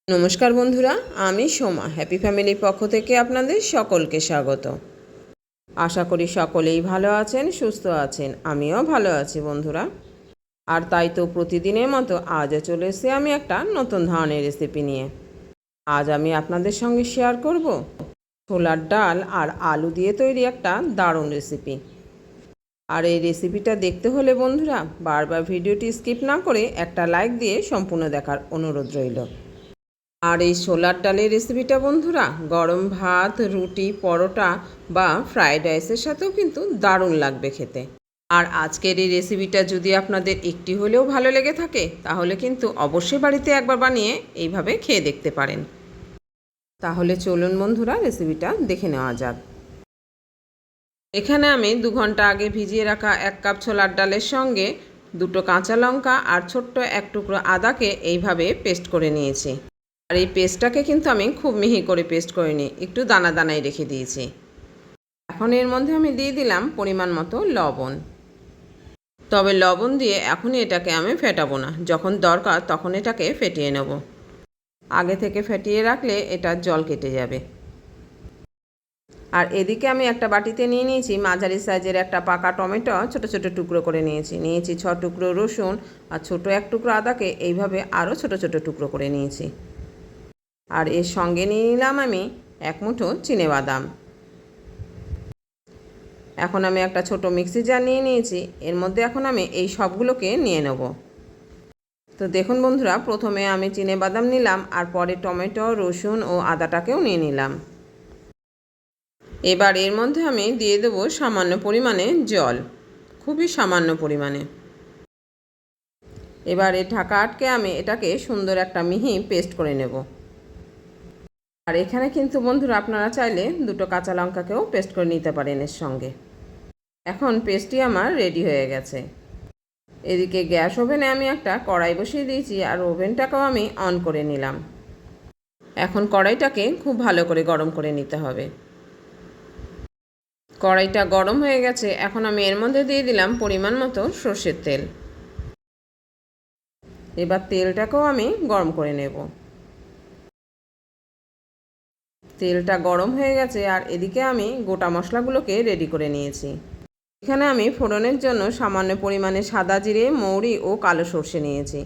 নমস্কার বন্ধুরা, আমি সোমা হ্যাপি ফ্যামিলির পক্ষ থেকে আপনাদের সকলকে স্বাগত। আশা করি সকলেই ভালো আছেন, সুস্থ আছেন। আমিও ভালো আছি বন্ধুরা। আর তাই তো প্রতিদিনের মতো আজও চলে এসেছি আমি একটা নতুন ধরনের রেসিপি নিয়ে। আজ আমি আপনাদের সঙ্গে শেয়ার করব ছোলার ডাল আর আলু দিয়ে তৈরি একটা দারুণ রেসিপি। আর এই রেসিপিটা দেখতে হলে বন্ধুরা বারবার ভিডিওটি স্কিপ না করে একটা লাইক দিয়ে সম্পূর্ণ দেখার অনুরোধ রইল। আর এই ছোলার ডালের রেসিপিটা বন্ধুরা গরম ভাত, রুটি, পরোটা বা ফ্রায়েড রাইসের সাথেও কিন্তু দারুণ লাগবে খেতে। আর আজকের এই রেসিপিটা যদি আপনাদের একটি হলেও ভালো লেগে থাকে তাহলে কিন্তু অবশ্যই বাড়িতে একবার বানিয়ে এইভাবে খেয়ে দেখতে পারেন। তাহলে চলুন বন্ধুরা রেসিপিটা দেখে নেওয়া যাক। এখানে আমি 2 ঘন্টা আগে ভিজিয়ে রাখা 1 কাপ ছোলার ডালের সঙ্গে 2টো কাঁচা লঙ্কা আর ছোট্ট 1 টুকরো আদাকে এইভাবে পেস্ট করে নিয়েছি। আর এই পেস্টটাকে কিন্তু আমি খুব মিহি করে পেস্ট করিনি, একটু দানা দানাই রেখে দিয়েছি। এখন এর মধ্যে আমি দিয়ে দিলাম পরিমাণ মতো লবণ। তবে লবণ দিয়ে এখনই এটাকে আমি ফেটাবো না, যখন দরকার তখন এটাকে ফেটিয়ে নেব। আগে থেকে ফেটিয়ে রাখলে এটা জল কেটে যাবে। আর এদিকে আমি একটা বাটিতে নিয়ে নিয়েছি মাঝারি সাইজের একটা পাকা টমেটো, ছোট ছোট টুকরো করে নিয়েছি 6 টুকরো রসুন আর ছোট 1 টুকরো আদাকে এইভাবে আরও ছোট ছোট টুকরো করে নিয়েছি। আর এর সঙ্গে নিয়ে নিলাম আমি 1 মুঠো চিনেবাদাম। এখন আমি একটা ছোট মিক্সি জার নিয়ে নিয়েছি, এর মধ্যে এখন আমি এই সবগুলোকে নিয়ে নেব। তো দেখুন বন্ধুরা, প্রথমে আমি চিনেবাদাম নিলাম আর পরে টমেটো, রসুন ও আদাটাকেও নিয়ে নিলাম। এবার এর মধ্যে আমি দিয়ে দেব সামান্য পরিমাণে জল, খুবই সামান্য পরিমাণে। এবার এর ঢাকা আটকে আমি এটাকে সুন্দর একটা মিহি পেস্ট করে নেব। আর এখানে কিন্তু বন্ধুরা আপনারা চাইলে 2টো কাঁচা লঙ্কাকেও পেস্ট করে নিতে পারেন এর সঙ্গে। এখন পেস্টটি আমার রেডি হয়ে গেছে। এদিকে গ্যাস ওভেনে আমি একটা কড়াই বসিয়ে দিয়েছি আর ওভেনটাকেও আমি অন করে নিলাম। এখন কড়াইটাকে খুব ভালো করে গরম করে নিতে হবে। কড়াইটা গরম হয়ে গেছে, এখন আমি এর মধ্যে দিয়ে দিলাম পরিমাণ মতো সর্ষের তেল। এবার তেলটাকেও আমি গরম করে নেব। তেলটা গরম হয়ে গেছে আর এদিকে আমি গোটা মশলাগুলোকে রেডি করে নিয়েছি। এখানে আমি ফোড়নের জন্য সামান্য পরিমাণে সাদা জিরে, মৌরি ও কালো সর্ষে নিয়েছি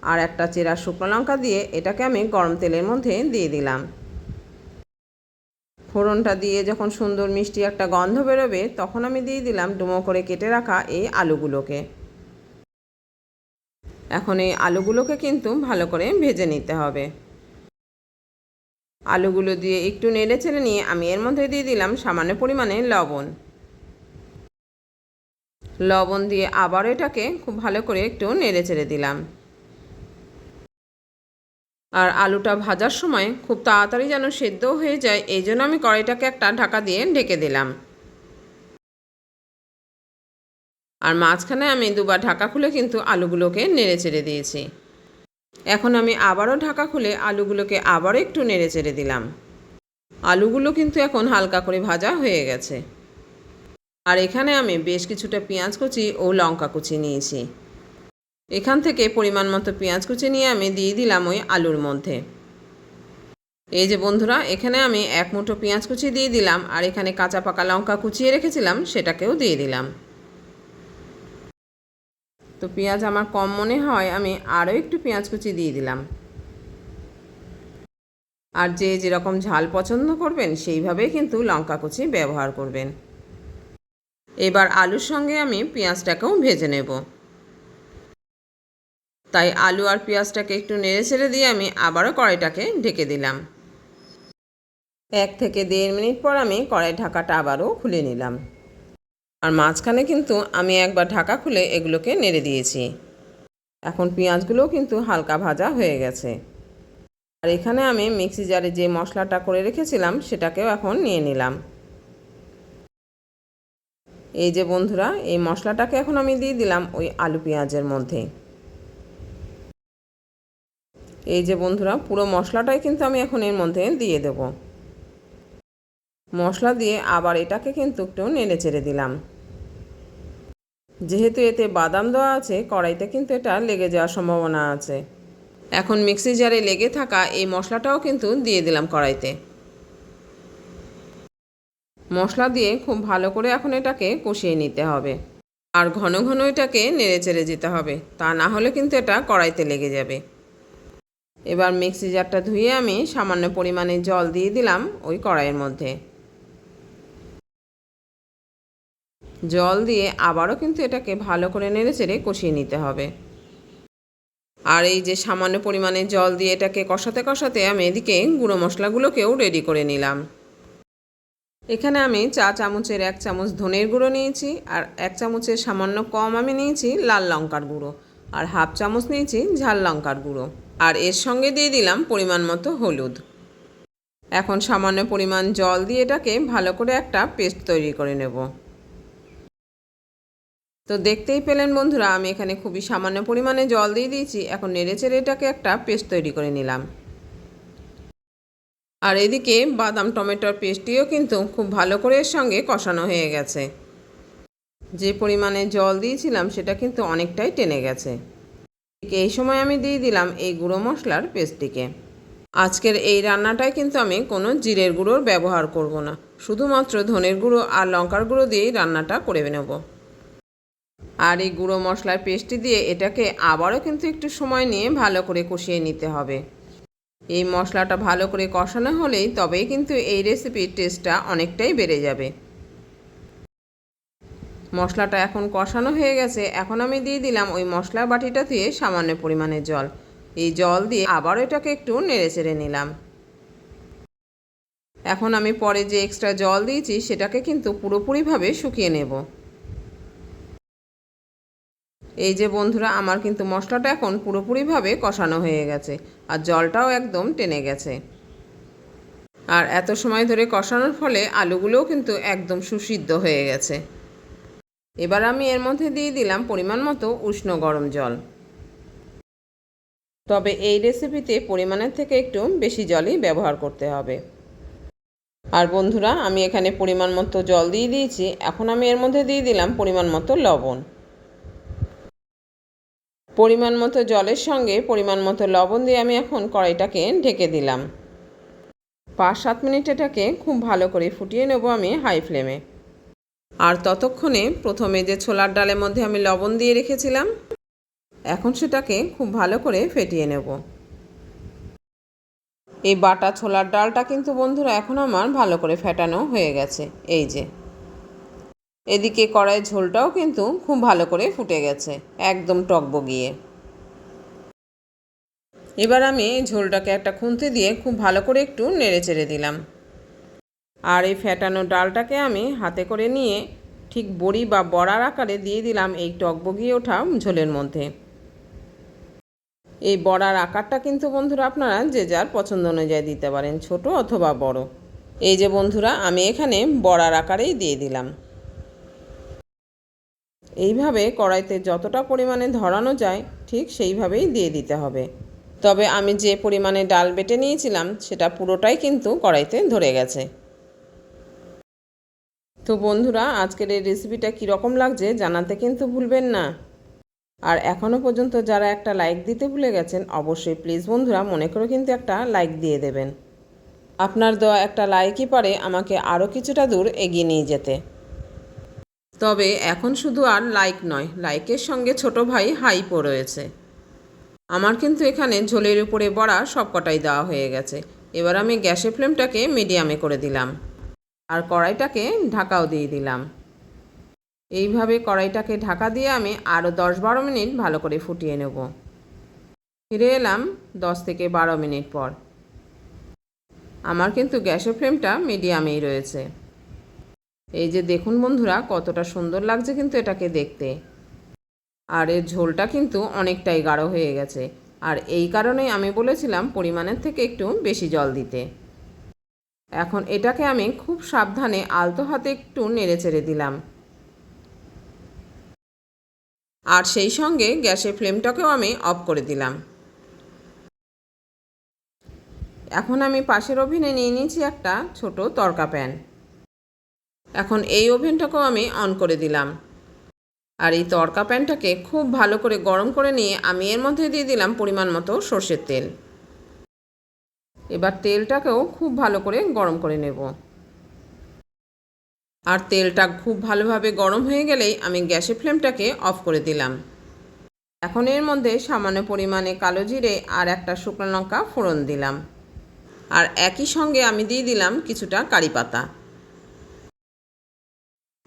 আর একটা চেরা শুকনো লঙ্কা দিয়ে এটাকে আমি গরম তেলের মধ্যে দিয়ে দিলাম। ফোড়নটা দিয়ে যখন সুন্দর মিষ্টি একটা গন্ধ বেরোবে তখন আমি দিয়ে দিলাম ডুমো করে কেটে রাখা এই আলুগুলোকে। এখন এই আলুগুলোকে কিন্তু ভালো করে ভেজে নিতে হবে। আলুগুলো দিয়ে একটু নেড়ে চেড়ে নিয়ে আমি এর মধ্যে দিয়ে দিলাম সামান্য পরিমাণে লবণ। লবণ দিয়ে আবার এটাকে খুব ভালো করে একটু নেড়ে চেড়ে দিলাম। আর আলুটা ভাজার সময় খুব তাড়াতাড়ি যেন সেদ্ধ হয়ে যায় এই জন্য আমি কড়াইটাকে একটা ঢাকা দিয়ে ঢেকে দিলাম। আর মাঝখানে আমি 2বার ঢাকা খুলে কিন্তু আলুগুলোকে নেড়ে চেড়ে দিয়েছি। এখন আমি আবারও ঢাকা খুলে আলুগুলোকে আবারও একটু নেড়ে চেড়ে দিলাম। আলুগুলো কিন্তু এখন হালকা করে ভাজা হয়ে গেছে। আর এখানে আমি বেশ কিছুটা পেঁয়াজ কুচি ও লঙ্কা কুচি নিয়েছি। এখান থেকে পরিমাণ মতো পেঁয়াজ কুচি নিয়ে আমি দিয়ে দিলাম ওই আলুর মধ্যে। এই যে বন্ধুরা, এখানে আমি 1 মুঠো পেঁয়াজ কুচি দিয়ে দিলাম আর এখানে কাঁচা পাকা লঙ্কা কুচিয়ে রেখেছিলাম সেটাকেও দিয়ে দিলাম। তো পেঁয়াজ আমার কম মনে হয় আমি আরও একটু পেঁয়াজ কুচি দিয়ে দিলাম। আর যে যেরকম ঝাল পছন্দ করবেন সেইভাবেই কিন্তু লঙ্কা কুচি ব্যবহার করবেন। এবার আলুর সঙ্গে আমি পেঁয়াজটাকেও ভেজে নেব। তাই আলু আর পেঁয়াজটাকে একটু নেড়ে ছেড়ে দিয়ে আমি আবারও কড়াইটাকে ঢেকে দিলাম। 1 থেকে 1.5 মিনিট পর আমি কড়াই ঢাকাটা আবারও খুলে নিলাম। আর মাঝখানে কিন্তু আমি একবার ঢাকা খুলে এগুলোকে নেড়ে দিয়েছি। এখন পেঁয়াজগুলোও কিন্তু হালকা ভাজা হয়ে গেছে। আর এখানে আমি মিক্সি জারে যে মশলাটা করে রেখেছিলাম সেটাকেও এখন নিয়ে নিলাম। এই যে বন্ধুরা, এই মশলাটাকে এখন আমি দিয়ে দিলাম ওই আলু পেঁয়াজের মধ্যে। এই যে বন্ধুরা, পুরো মশলাটাই কিন্তু আমি এখন এর মধ্যে দিয়ে দেব। মশলা দিয়ে আবার এটাকে কিন্তু একটু নেড়ে চেড়ে দিলাম। যেহেতু এতে বাদাম দেওয়া আছে কড়াইতে কিন্তু এটা লেগে যাওয়ার সম্ভাবনা আছে। এখন মিক্সি জারে লেগে থাকা এই মশলাটাও কিন্তু দিয়ে দিলাম কড়াইতে। মশলা দিয়ে খুব ভালো করে এখন এটাকে কষিয়ে নিতে হবে। আর ঘন ঘন এটাকে নেড়ে চেড়ে যেতে হবে, তা না হলে কিন্তু এটা কড়াইতে লেগে যাবে। এবার মিক্সি জারটা ধুয়ে আমি সামান্য পরিমাণে জল দিয়ে দিলাম ওই কড়াইয়ের মধ্যে। জল দিয়ে আবারও কিন্তু এটাকে ভালো করে নেড়ে চেড়ে কষিয়ে নিতে হবে। আর এই যে সামান্য পরিমাণে জল দিয়ে এটাকে কষাতে কষাতে আমি এদিকে গুঁড়ো মশলাগুলোকেও রেডি করে নিলাম। এখানে আমি চা চামচের 1 চামচ ধনের গুঁড়ো নিয়েছি, আর 1 চামচের সামান্য কম আমি নিয়েছি লাল লঙ্কার গুঁড়ো, আর হাফ চামচ নিয়েছি ঝাল লঙ্কার গুঁড়ো, আর এর সঙ্গে দিয়ে দিলাম পরিমাণ মতো হলুদ। এখন সামান্য পরিমাণ জল দিয়ে এটাকে ভালো করে একটা পেস্ট তৈরি করে নেব। তো দেখতেই পেলেন বন্ধুরা, আমি এখানে খুবই সামান্য পরিমাণে জল দিয়ে দিয়েছি। এখন নেড়েচেড়ে এটাকে একটা পেস্ট তৈরি করে নিলাম। আর এদিকে বাদাম টমেটোর পেস্টটিও কিন্তু খুব ভালো করে এর সঙ্গে কষানো হয়ে গেছে। যে পরিমাণে জল দিয়েছিলাম সেটা কিন্তু অনেকটাই টেনে গেছে। এই সময় আমি দিয়ে দিলাম এই গুঁড়ো মশলার পেস্টটিকে। আজকের এই রান্নাটায় কিন্তু আমি কোনো জিরের গুঁড়োর ব্যবহার করব না, শুধুমাত্র ধনের গুঁড়ো আর লঙ্কার গুঁড়ো দিয়েই রান্নাটা করে নেব। আর এই গুঁড়ো মশলার পেস্টটি দিয়ে এটাকে আবারও কিন্তু একটু সময় নিয়ে ভালো করে কষিয়ে নিতে হবে। এই মশলাটা ভালো করে কষানো হলেই তবেই কিন্তু এই রেসিপির টেস্টটা অনেকটাই বেড়ে যাবে। মশলাটা এখন কষানো হয়ে গেছে। এখন আমি দিয়ে দিলাম ওই মশলার বাটিটা দিয়ে সামান্য পরিমাণে জল। এই জল দিয়ে আবার এটাকে একটু নেড়ে চেড়ে নিলাম। এখন আমি পরে যে এক্সট্রা জল দিয়েছি সেটাকে কিন্তু পুরোপুরিভাবে শুকিয়ে নেব। এই যে বন্ধুরা, আমার কিন্তু মশলাটা এখন পুরোপুরিভাবে কষানো হয়ে গেছে, আর জলটাও একদম টেনে গেছে। আর এত সময় ধরে কষানোর ফলে আলুগুলোও কিন্তু একদম সুসিদ্ধ হয়ে গেছে। এবার আমি এর মধ্যে দিয়ে দিলাম পরিমাণ মতো উষ্ণ গরম জল। তবে এই রেসিপিতে পরিমাণের থেকে একটু বেশি জলই ব্যবহার করতে হবে। আর বন্ধুরা, আমি এখানে পরিমাণ মতো জল দিয়ে দিয়েছি। এখন আমি এর মধ্যে দিয়ে দিলাম পরিমাণ মতো লবণ। পরিমাণ মতো জলের সঙ্গে পরিমাণ মতো লবণ দিয়ে আমি এখন কড়াইটাকে ঢেকে দিলাম। 5-7 মিনিট এটাকে খুব ভালো করে ফুটিয়ে নেব আমি হাই ফ্লেমে। আর ততক্ষণে প্রথমে যে ছোলার ডালের মধ্যে আমি লবণ দিয়ে রেখেছিলাম, এখন সেটাকে খুব ভালো করে ফেটিয়ে নেব। এই বাটা ছোলার ডালটা কিন্তু বন্ধুরা এখন আমার ভালো করে ফেটানো হয়ে গেছে। এই যে এদিকে কড়াইয়ের ঝোলটাও কিন্তু খুব ভালো করে ফুটে গেছে, একদম টকবগিয়ে। এবার আমি ঝোলটাকে একটা খুন্তি দিয়ে খুব ভালো করে একটু নেড়ে চেড়ে দিলাম। আর এই ফেটানো ডালটাকে আমি হাতে করে নিয়ে ঠিক বড়ি বা বড়ার আকারে দিয়ে দিলাম এই টকবগিয়ে ওঠা ঝোলের মধ্যে। এই বড়ার আকারটা কিন্তু বন্ধুরা আপনারা যে যার পছন্দ অনুযায়ী দিতে পারেন, ছোট অথবা বড়। এই যে বন্ধুরা, আমি এখানে বড়ার আকারেই দিয়ে দিলাম। এইভাবে কড়াইতে যতটা পরিমাণে ধরানো যায় ঠিক সেইভাবেই দিয়ে দিতে হবে। তবে আমি যে পরিমাণে ডাল বেটে নিয়েছিলাম সেটা পুরোটাই কিন্তু কড়াইতে ধরে গেছে। তো বন্ধুরা, আজকের এই রেসিপিটা কীরকম লাগছে জানাতে কিন্তু ভুলবেন না। আর এখনও পর্যন্ত যারা একটা লাইক দিতে ভুলে গেছেন, অবশ্যই প্লিজ বন্ধুরা মনে করে কিন্তু একটা লাইক দিয়ে দেবেন। আপনার দেওয়া একটা লাইকই পারে আমাকে আরও কিছুটা দূর এগিয়ে নিয়ে যেতে। তবে এখন শুধু আর লাইক নয়, লাইকের সঙ্গে ছোট ভাই হাইপও রয়েছে। আমার কিন্তু এখানে ঝোলের উপরে বড়া সবকটাই দেওয়া হয়ে গেছে। এবার আমি গ্যাসের ফ্লেমটাকে মিডিয়ামে করে দিলাম, আর কড়াইটাকে ঢাকাও দিয়ে দিলাম। এইভাবে কড়াইটাকে ঢাকা দিয়ে আমি আরও 10-12 মিনিট ভালো করে ফুটিয়ে নেব। ফিরে এলাম 10 থেকে 12 মিনিট পর। আমার কিন্তু গ্যাসের ফ্লেমটা মিডিয়ামেই রয়েছে। এই যে দেখুন বন্ধুরা, কতটা সুন্দর লাগছে কিন্তু এটাকে দেখতে। আর এর ঝোলটা কিন্তু অনেকটাই গাঢ় হয়ে গেছে, আর এই কারণেই আমি বলেছিলাম পরিমাণের থেকে একটু বেশি জল দিতে। এখন এটাকে আমি খুব সাবধানে আলতো হাতে একটু নেড়ে চেড়ে দিলাম, আর সেই সঙ্গে গ্যাসের ফ্লেমটাকেও আমি অফ করে দিলাম। এখন আমি পাশের ওভেনে নিয়ে নিয়েছি একটা ছোট তড়কা প্যান। এখন এই ওভেনটাকেও আমি অন করে দিলাম। আর এই তড়কা প্যানটাকে খুব ভালো করে গরম করে নিয়ে আমি এর মধ্যে দিয়ে দিলাম পরিমাণ মতো সর্ষের তেল। এবার তেলটাকেও খুব ভালো করে গরম করে নেব। আর তেলটা খুব ভালোভাবে গরম হয়ে গেলেই আমি গ্যাসের ফ্লেমটাকে অফ করে দিলাম। এখন এর মধ্যে সামান্য পরিমাণে কালো জিরে আর একটা শুকনো লঙ্কা ফোড়ন দিলাম। আর একই সঙ্গে আমি দিয়ে দিলাম কিছুটা কারি পাতা।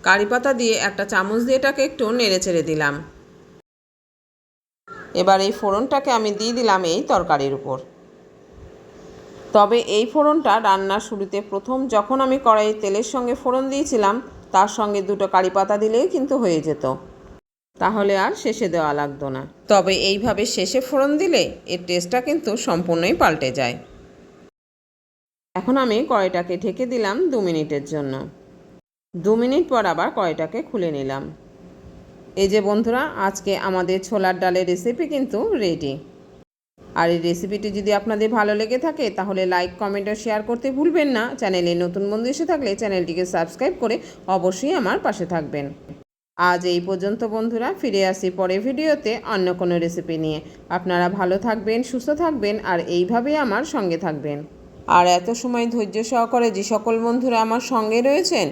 কারি পাতা দিয়ে একটা চামচ দিয়ে এটাকে একটু নেড়ে চেড়ে দিলাম। এবার এই ফোড়নটাকে আমি দিয়ে দিলাম এই তরকারির উপর। তবে এই ফোড়নটা রান্নার শুরুতে প্রথম যখন আমি কড়াইয়ে তেলের সঙ্গে ফোড়ন দিয়েছিলাম তার সঙ্গে দুটো কারি পাতা দিলেই কিন্তু হয়ে যেত, তাহলে আর শেষে দেওয়া লাগতো না। তবে এইভাবে শেষে ফোড়ন দিলে এর টেস্টটা কিন্তু সম্পূর্ণই পাল্টে যায়। এখন আমি কড়াইটাকে ঢেকে দিলাম 2 মিনিটের জন্য। 2 মিনিট পর আবার কড়াইটাকে খুলে নিলাম। এই যে বন্ধুরা, আজকে আমাদের ছোলার ডালের রেসিপি কিন্তু রেডি। আর এই রেসিপিটি যদি আপনাদের ভালো লেগে থাকে তাহলে লাইক, কমেন্ট ও শেয়ার করতে ভুলবেন না। চ্যানেলে নতুন বন্ধু এসে থাকলে চ্যানেলটিকে সাবস্ক্রাইব করে অবশ্যই আমার পাশে থাকবেন। আজ এই পর্যন্ত বন্ধুরা, ফিরে আসি পরের ভিডিওতে অন্য কোনো রেসিপি নিয়ে। আপনারা ভালো থাকবেন, সুস্থ থাকবেন আর এইভাবেই আমার সঙ্গে থাকবেন। আর এত সময় ধৈর্য সহকারে যে সকল বন্ধুরা আমার সঙ্গে রয়েছেন,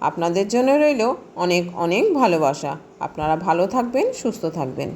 আপনাদের জন্য রইল অনেক অনেক ভালোবাসা। আপনারা ভালো থাকবেন, সুস্থ থাকবেন।